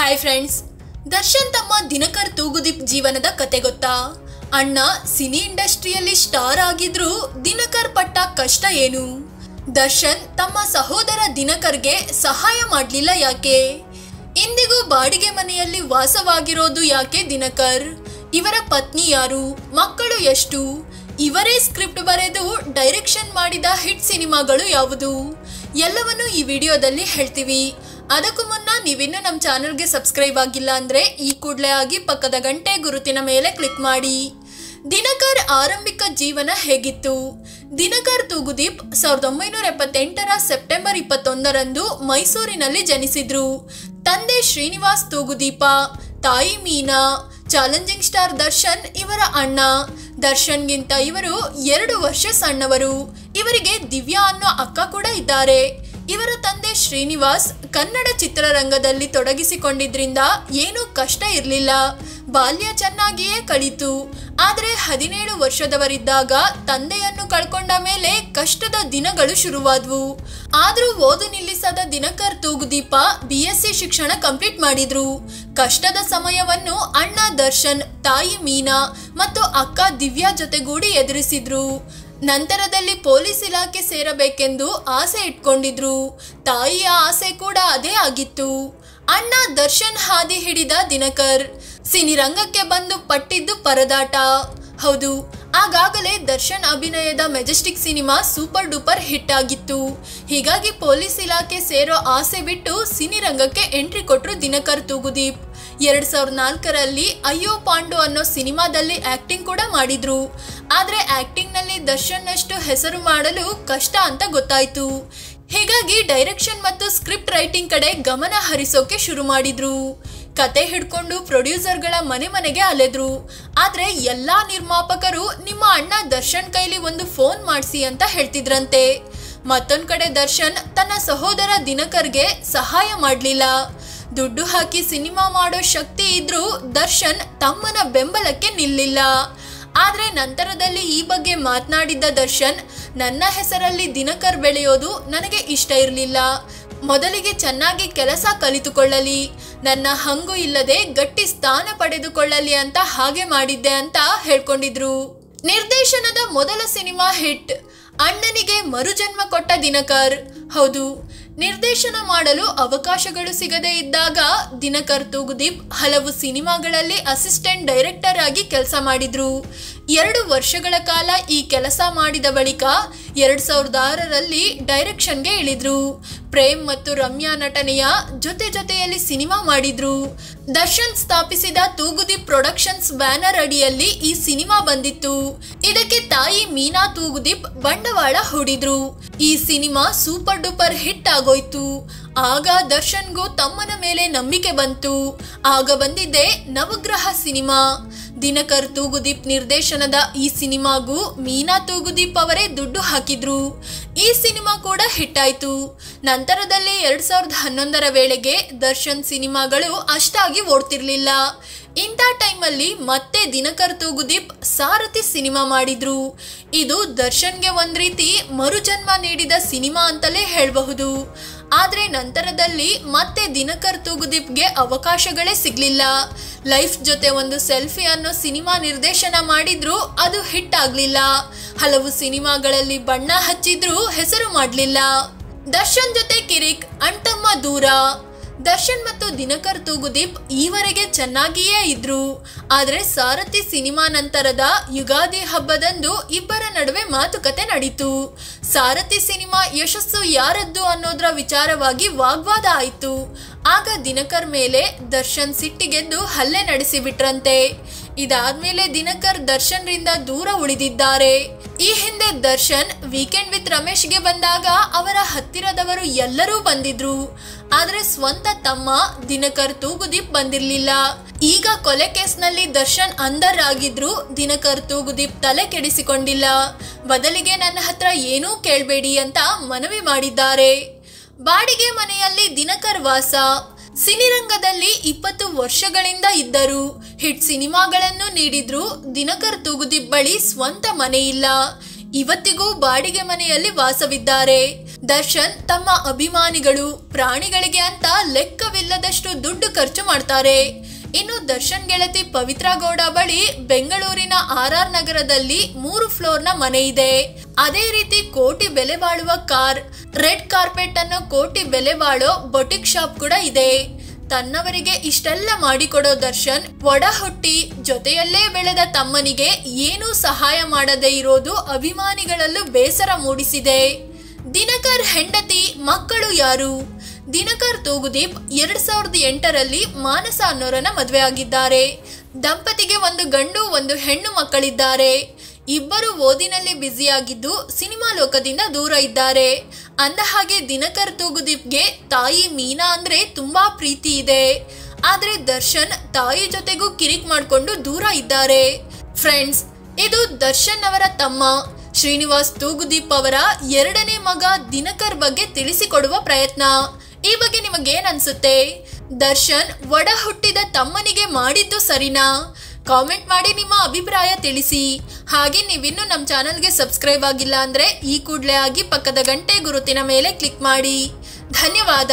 Hi friends, Darshan ತಮ್ಮ ದಿನಕರ್ ತೂಗುದೀಪ್ ಜೀವನದ ಕತೆ ಗೊತ್ತಾ? ಅಣ್ಣ ಸಿನಿ ಇಂಡಸ್ಟ್ರಿಯಲ್ಲಿ ಸ್ಟಾರ್ ಆಗಿದ್ರು ದಿನಕರ್ ಪಟ್ಟ ಕಷ್ಟ ಏನು? ದರ್ಶನ್ ತಮ್ಮ ಸಹೋದರ ದಿನಕರ್ಗೆ ಸಹಾಯ ಮಾಡಲಿಲ್ಲ ಯಾಕೆ? ಇಂದಿಗೂ ಬಾಡಿಗೆ ಮನೆಯಲ್ಲಿ ವಾಸವಾಗಿರೋದು ಯಾಕೆ ದಿನಕರ್? ಇವರ ಪತ್ನಿ ಯಾರು? ಮಕ್ಕಳು ಎಷ್ಟು? ಇವರೇ ಸ್ಕ್ರಿಪ್ಟ್ ಬರೆದು ಡೈರೆಕ್ಷನ್ ಮಾಡಿದ ಹಿಟ್ ಸಿನಿಮಾಗಳು ಯಾವುದು? ಎಲ್ಲವನ್ನು ಈ ವಿಡಿಯೋದಲ್ಲಿ ಹೇಳ್ತೀವಿ. ಅದಕ್ಕೂ ಮುನ್ನ ನೀವಿನ್ನೂ ನಮ್ಮ ಚಾನಲ್ಗೆ ಸಬ್ಸ್ಕ್ರೈಬ್ ಆಗಿಲ್ಲ ಅಂದರೆ ಈ ಕೂಡಲೇ ಆಗಿ ಪಕ್ಕದ ಗಂಟೆ ಗುರುತಿನ ಮೇಲೆ ಕ್ಲಿಕ್ ಮಾಡಿ. ದಿನಕರ್ ಆರಂಭಿಕ ಜೀವನ ಹೇಗಿತ್ತು? ದಿನಕರ್ ತೂಗುದೀಪ್ 1978ರ ಸೆಪ್ಟೆಂಬರ್ 21ರಂದು ಮೈಸೂರಿನಲ್ಲಿ ಜನಿಸಿದ್ರು. ತಂದೆ ಶ್ರೀನಿವಾಸ್ ತೂಗುದೀಪ, ತಾಯಿ ಮೀನಾ. ಚಾಲೆಂಜಿಂಗ್ ಸ್ಟಾರ್ ದರ್ಶನ್ ಇವರ ಅಣ್ಣ. ದರ್ಶನ್ಗಿಂತ ಇವರು 2 ವರ್ಷ ಸಣ್ಣವರು. ಇವರಿಗೆ ದಿವ್ಯಾ ಅನ್ನೋ ಅಕ್ಕ ಕೂಡ ಇದ್ದಾರೆ. ಇವರ ತಂದೆ ಶ್ರೀನಿವಾಸ್ ಕನ್ನಡ ಚಿತ್ರರಂಗದಲ್ಲಿ ತೊಡಗಿಸಿಕೊಂಡಿದ್ರಿಂದ ಏನೂ ಕಷ್ಟ ಇರಲಿಲ್ಲ. ಬಾಲ್ಯ ಚೆನ್ನಾಗಿಯೇ ಕಳೀತು. ಆದರೆ 17 ವರ್ಷದವರಿದ್ದಾಗ ತಂದೆಯನ್ನು ಕಳ್ಕೊಂಡ ಮೇಲೆ ಕಷ್ಟದ ದಿನಗಳು ಶುರುವಾದವು. ಆದರೂ ಓದು ನಿಲ್ಲಿಸದ ದಿನಕರ್ ತೂಗುದೀಪ BSc ಶಿಕ್ಷಣ ಕಂಪ್ಲೀಟ್ ಮಾಡಿದ್ರು. ಕಷ್ಟದ ಸಮಯವನ್ನು ಅಣ್ಣ ದರ್ಶನ್, ತಾಯಿ ಮೀನಾ ಮತ್ತು ಅಕ್ಕ ದಿವ್ಯಾ ಜೊತೆಗೂಡಿ ಎದುರಿಸಿದ್ರು. ನಂತರದಲ್ಲಿ ಪೊಲೀಸ್ ಇಲಾಖೆ ಸೇರಬೇಕೆಂದು ಆಸೆ ಇಟ್ಕೊಂಡಿದ್ರು. ತಾಯಿಯ ಆಸೆ ಕೂಡ ಅದೇ ಆಗಿತ್ತು. ಅಣ್ಣ ದರ್ಶನ್ ಹಾದಿ ಹಿಡಿದ ದಿನಕರ್ ಸಿನಿರಂಗಕ್ಕೆ ಬಂದು ಪಟ್ಟಿದ್ದು ಪರದಾಟ. ಹೌದು, ಆಗಾಗಲೇ ದರ್ಶನ್ ಅಭಿನಯದ Majestic cinema super duper hit ಆಗಿತ್ತು. ಹೀಗಾಗಿ ಪೊಲೀಸ್ ಇಲಾಖೆ ಸೇರೋ ಆಸೆ ಬಿಟ್ಟು ಸಿನಿರಂಗಕ್ಕೆ ಎಂಟ್ರಿ ಕೊಟ್ಟರು ದಿನಕರ್ ತೂಗುದೀಪ್. 2004ರಲ್ಲಿ ಅಯ್ಯೋ ಪಾಂಡು ಅನ್ನೋ ಸಿನಿಮಾದಲ್ಲಿ ಆಕ್ಟಿಂಗ್ ಕೂಡ ಮಾಡಿದ್ರು. ಆದರೆ ಆಕ್ಟಿಂಗ್ನಲ್ಲಿ ದರ್ಶನ್ನಷ್ಟು ಹೆಸರು ಮಾಡಲು ಕಷ್ಟ ಅಂತ ಗೊತ್ತಾಯ್ತು. ಹೀಗಾಗಿ ಡೈರೆಕ್ಷನ್ ಮತ್ತು ಸ್ಕ್ರಿಪ್ಟ್ ರೈಟಿಂಗ್ ಕಡೆ ಗಮನ ಹರಿಸೋಕೆ ಶುರು ಮಾಡಿದ್ರು. ಕತೆ ಹಿಡ್ಕೊಂಡು ಪ್ರೊಡ್ಯೂಸರ್ಗಳ ಮನೆಗೆ ಅಲೆದ್ರು. ಆದರೆ ಎಲ್ಲಾ ನಿರ್ಮಾಪಕರು ನಿಮ್ಮ ಅಣ್ಣ ದರ್ಶನ್ ಕೈಲಿ ಒಂದು ಫೋನ್ ಮಾಡಿಸಿ ಅಂತ ಹೇಳ್ತಿದ್ರಂತೆ. ಮತ್ತೊಂದು ಕಡೆ ದರ್ಶನ್ ತನ್ನ ಸಹೋದರ ದಿನಕರ್ಗೆ ಸಹಾಯ ಮಾಡಲಿಲ್ಲ. ದುಡ್ಡು ಹಾಕಿ ಸಿನಿಮಾ ಮಾಡೋ ಶಕ್ತಿ ಇದ್ರೂ ದರ್ಶನ್ ತಮ್ಮನ ಬೆಂಬಲಕ್ಕೆ ನಿಲ್ಲಿಲ್ಲ. ಆದರೆ ನಂತರದಲ್ಲಿ ಈ ಬಗ್ಗೆ ಮಾತನಾಡಿದ್ದ ದರ್ಶನ್, ನನ್ನ ಹೆಸರಲ್ಲಿ ದಿನಕರ್ ಬೆಳೆಯೋದು ನನಗೆ ಇಷ್ಟ ಇರಲಿಲ್ಲ. ಮೊದಲಿಗೆ ಚೆನ್ನಾಗಿ ಕೆಲಸ ಕಲಿತುಕೊಳ್ಳಲಿ, ನನ್ನ ಹಂಗು ಇಲ್ಲದೆ ಗಟ್ಟಿ ಸ್ಥಾನ ಪಡೆದುಕೊಳ್ಳಲಿ ಅಂತ ಹಾಗೆ ಮಾಡಿದ್ದೆ ಅಂತ ಹೇಳ್ಕೊಂಡಿದ್ರು. ನಿರ್ದೇಶನದ ಮೊದಲ ಸಿನಿಮಾ ಹಿಟ್. ಅಣ್ಣನಿಗೆ ಮರುಜನ್ಮ ಕೊಟ್ಟ ದಿನಕರ್. ಹೌದು, ನಿರ್ದೇಶನ ಮಾಡಲು ಅವಕಾಶಗಳು ಸಿಗದೇ ಇದ್ದಾಗ ದಿನಕರ್ ತೂಗುದೀಪ್ ಹಲವು ಸಿನಿಮಾಗಳಲ್ಲಿ ಅಸಿಸ್ಟೆಂಟ್ ಡೈರೆಕ್ಟರ್ ಆಗಿ ಕೆಲಸ ಮಾಡಿದ್ರು. 2 ವರ್ಷಗಳ ಕಾಲ ಈ ಕೆಲಸ ಮಾಡಿದ ಬಳಿಕ 2006ರಲ್ಲಿ ಡೈರೆಕ್ಷನ್ಗೆ ಇಳಿದ್ರು. ಪ್ರೇಮ್ ಮತ್ತು ರಮ್ಯಾ ನಟನೆಯ ಜೊತೆಯಲ್ಲಿ ಸಿನಿಮಾ ಮಾಡಿದ್ರು. ದರ್ಶನ್ ಸ್ಥಾಪಿಸಿದ ತೂಗುದೀಪ್ ಪ್ರೊಡಕ್ಷನ್ಸ್ ಬ್ಯಾನರ್ ಅಡಿಯಲ್ಲಿ ಈ ಸಿನಿಮಾ ಬಂದಿತ್ತು. ಇದಕ್ಕೆ ತಾಯಿ ಮೀನಾ ತೂಗುದೀಪ್ ಬಂಡವಾಳ ಹೂಡಿದ್ರು. ಈ ಸಿನಿಮಾ ಸೂಪರ್ ಡೂಪರ್ ಹಿಟ್ ಆಗೋಯ್ತು. ಆಗ ದರ್ಶನ್ಗೂ ತಮ್ಮನ ಮೇಲೆ ನಂಬಿಕೆ ಬಂತು. ಆಗ ಬಂದಿದ್ದೆ ನವಗ್ರಹ ಸಿನಿಮಾ. ದಿನಕರ್ ತೂಗುದೀಪ್ ನಿರ್ದೇಶನದ ಈ ಸಿನಿಮಾಗೂ ಮೀನಾ ತೂಗುದೀಪ್ ಅವರೇ ದುಡ್ಡು ಹಾಕಿದ್ರು. ಈ ಸಿನಿಮಾ ಕೂಡ ಹಿಟ್ ಆಯ್ತು. ನಂತರದಲ್ಲಿ 2011ರ ವೇಳೆಗೆ ದರ್ಶನ್ ಸಿನಿಮಾಗಳು ಅಷ್ಟಾಗಿ ಓಡ್ತಿರ್ಲಿಲ್ಲ. ಇಂಥ ಟೈಮಲ್ಲಿ ಮತ್ತೆ ದಿನಕರ್ ತೂಗುದೀಪ್ ಸಾರಥಿ ಸಿನಿಮಾ ಮಾಡಿದ್ರು. ಇದು ದರ್ಶನ್ಗೆ ಒಂದ್ ರೀತಿ ಮರುಜನ್ಮ ನೀಡಿದ ಸಿನಿಮಾ ಅಂತಲೇ ಹೇಳಬಹುದು. ಆದ್ರೆ ನಂತರದಲ್ಲಿ ಮತ್ತೆ ದಿನಕರ್ ತೂಗುದೀಪ್ಗೆ ಅವಕಾಶಗಳೇ ಸಿಗ್ಲಿಲ್ಲ. ಲೈಫ್ ಜೊತೆ ಒಂದು ಸೆಲ್ಫಿ ಅನ್ನೋ ಸಿನಿಮಾ ನಿರ್ದೇಶನ ಮಾಡಿದ್ರು, ಅದು ಹಿಟ್ ಆಗ್ಲಿಲ್ಲ. ಹಲವು ಸಿನಿಮಾಗಳಲ್ಲಿ ಬಣ್ಣ ಹಚ್ಚಿದ್ರು, ಹೆಸರು ಮಾಡ್ಲಿಲ್ಲ. ದರ್ಶನ್ ಜೊತೆ ಕಿರಿಕ್, ಅಣ್ತಮ್ಮ ದೂರ. ದರ್ಶನ್ ಮತ್ತು ದಿನಕರ್ ತೂಗುದೀಪ್ ಈವರೆಗೆ ಚೆನ್ನಾಗಿಯೇ ಇದ್ರು. ಆದರೆ ಸಾರಥಿ ಸಿನಿಮಾ ನಂತರದ ಯುಗಾದಿ ಹಬ್ಬದಂದು ಇಬ್ಬರ ನಡುವೆ ಮಾತುಕತೆ ನಡೀತು. ಸಾರಥಿ ಸಿನಿಮಾ ಯಶಸ್ಸು ಯಾರದ್ದು ಅನ್ನೋದ್ರ ವಿಚಾರವಾಗಿ ವಾಗ್ವಾದ ಆಯಿತು. ಆಗ ದಿನಕರ್ ಮೇಲೆ ದರ್ಶನ್ ಸಿಟ್ಟಿಗೆದ್ದು ಹಲ್ಲೆ ನಡೆಸಿಬಿಟ್ರಂತೆ. ಇದಾದ್ಮೇಲೆ ದಿನಕರ್ ದರ್ಶನ್ರಿಂದ ದೂರ ಉಳಿದಿದ್ದಾರೆ. ಈ ಹಿಂದೆ ದರ್ಶನ್ ವೀಕೆಂಡ್ ವಿತ್ ರಮೇಶ್ಗೆ ಬಂದಾಗ ಅವರ ಹತ್ತಿರದವರು ಎಲ್ಲರೂ ಬಂದಿದ್ರು. ಆದ್ರೆ ಸ್ವಂತ ತಮ್ಮ ದಿನಕರ್ ತೂಗುದೀಪ್ ಬಂದಿರ್ಲಿಲ್ಲ. ಈಗ ಕೊಲೆ ಕೇಸ್ನಲ್ಲಿ ದರ್ಶನ್ ಅಂದರ್ ಆಗಿದ್ರು. ದಿನಕರ್ ತೂಗುದೀಪ್ ತಲೆ ಕೆಡಿಸಿಕೊಂಡಿಲ್ಲ. ಬದಲಿಗೆ ನನ್ನ ಹತ್ರ ಏನೂ ಕೇಳಬೇಡಿ ಅಂತ ಮನವಿ ಮಾಡಿದ್ದಾರೆ. ಬಾಡಿಗೆ ಮನೆಯಲ್ಲಿ ದಿನಕರ್ ವಾಸ. ಸಿನಿರಂಗದಲ್ಲಿ 20 ವರ್ಷಗಳಿಂದ ಇದ್ದರು. ಹಿಟ್ ಸಿನಿಮಾಗಳನ್ನು ನೀಡಿದ್ರು. ದಿನಕರ್ ತೂಗುದೀಪ್ ಬಳಿ ಸ್ವಂತ ಮನೆ ಇಲ್ಲ. ಇವತ್ತಿಗೂ ಬಾಡಿಗೆ ಮನೆಯಲ್ಲಿ ವಾಸವಿದ್ದಾರೆ. ದರ್ಶನ್ ತಮ್ಮ ಅಭಿಮಾನಿಗಳು ಪ್ರಾಣಿಗಳಿಗೆ ಅಂತ ಲೆಕ್ಕವಿಲ್ಲದಷ್ಟು ದುಡ್ಡು ಖರ್ಚು ಮಾಡ್ತಾರೆ. ಇನ್ನು ದರ್ಶನ್ ಗೆಳತಿ ಪವಿತ್ರ ಗೌಡ ಬಳಿ ಬೆಂಗಳೂರಿನ RR ನಗರದಲ್ಲಿ 3 ಫ್ಲೋರ್ನ ಮನೆ ಇದೆ. ಅದೇ ರೀತಿ ಕೋಟಿ ಬೆಲೆ ಬಾಳುವ ಕಾರ್, ರೆಡ್ ಕಾರ್ಪೆಟ್ ಅನ್ನೋ ಕೋಟಿ ಬೆಲೆ ಬಾಳೋ ಬೊಟಿಕ್ ಶಾಪ್ ಕೂಡ ಇದೆ. ತನ್ನವರಿಗೆ ಇಷ್ಟೆಲ್ಲ ಮಾಡಿಕೊಡೋ ದರ್ಶನ್ ಒಡ ಹುಟ್ಟಿ ಜೊತೆಯಲ್ಲೇ ಬೆಳೆದ ತಮ್ಮನಿಗೆ ಏನೂ ಸಹಾಯ ಮಾಡದೇ ಇರೋದು ಅಭಿಮಾನಿಗಳಲ್ಲೂ ಬೇಸರ ಮೂಡಿಸಿದೆ. ದಿನಕರ್ ಹೆಂಡತಿ ಮಕ್ಕಳು ಯಾರು? ದಿನಕರ್ ತೂಗುದೀಪ್ 2008ರಲ್ಲಿ ಮಾನಸ ಅನ್ನೋರನ್ನ ಮದುವೆ ಆಗಿದ್ದಾರೆ. ದಂಪತಿಗೆ 1 ಗಂಡು 1 ಹೆಣ್ಣು ಮಕ್ಕಳಿದ್ದಾರೆ. ಇಬ್ಬರು ಓದಿನಲ್ಲಿ ಬ್ಯುಸಿಯಾಗಿದ್ದು ಸಿನಿಮಾ ಲೋಕದಿಂದ ದೂರ ಇದ್ದಾರೆ. ಅಂದ ಹಾಗೆ ದಿನಕರ್ ತೂಗುದೀಪ್ಗೆ ತಾಯಿ ಮೀನಾ ಅಂದ್ರೆ ತುಂಬಾ ಪ್ರೀತಿ ಇದೆ. ಆದ್ರೆ ದರ್ಶನ್ ತಾಯಿ ಜೊತೆಗೂ ಕಿರಿಕ್ ಮಾಡ್ಕೊಂಡು ದೂರ ಇದ್ದಾರೆ. ಫ್ರೆಂಡ್ಸ್, ಇದು ದರ್ಶನ್ ಅವರ ತಮ್ಮ ಶ್ರೀನಿವಾಸ್ ತೂಗುದೀಪ್ ಅವರ 2ನೇ ಮಗ ದಿನಕರ್ ಬಗ್ಗೆ ತಿಳಿಸಿಕೊಡುವ ಪ್ರಯತ್ನ. ಈ ಬಗ್ಗೆ ನಿಮಗೇನ್ ಅನ್ಸುತ್ತೆ? ದರ್ಶನ್ ಒಡ ಹುಟ್ಟಿದ ತಮ್ಮನಿಗೆ ಮಾಡಿದ್ದು ಸರಿನಾ? ಕಾಮೆಂಟ್ ಮಾಡಿ ನಿಮ್ಮ ಅಭಿಪ್ರಾಯ ತಿಳಿಸಿ. ಹಾಗೆ ನೀವಿನ್ನೂ ನಮ್ಮ ಚಾನಲ್ಗೆ ಸಬ್ಸ್ಕ್ರೈಬ್ ಆಗಿಲ್ಲ ಅಂದ್ರೆ ಈ ಕೂಡಲೇ ಆಗಿ ಪಕ್ಕದ ಗಂಟೆ ಗುರುತಿನ ಮೇಲೆ ಕ್ಲಿಕ್ ಮಾಡಿ. ಧನ್ಯವಾದ.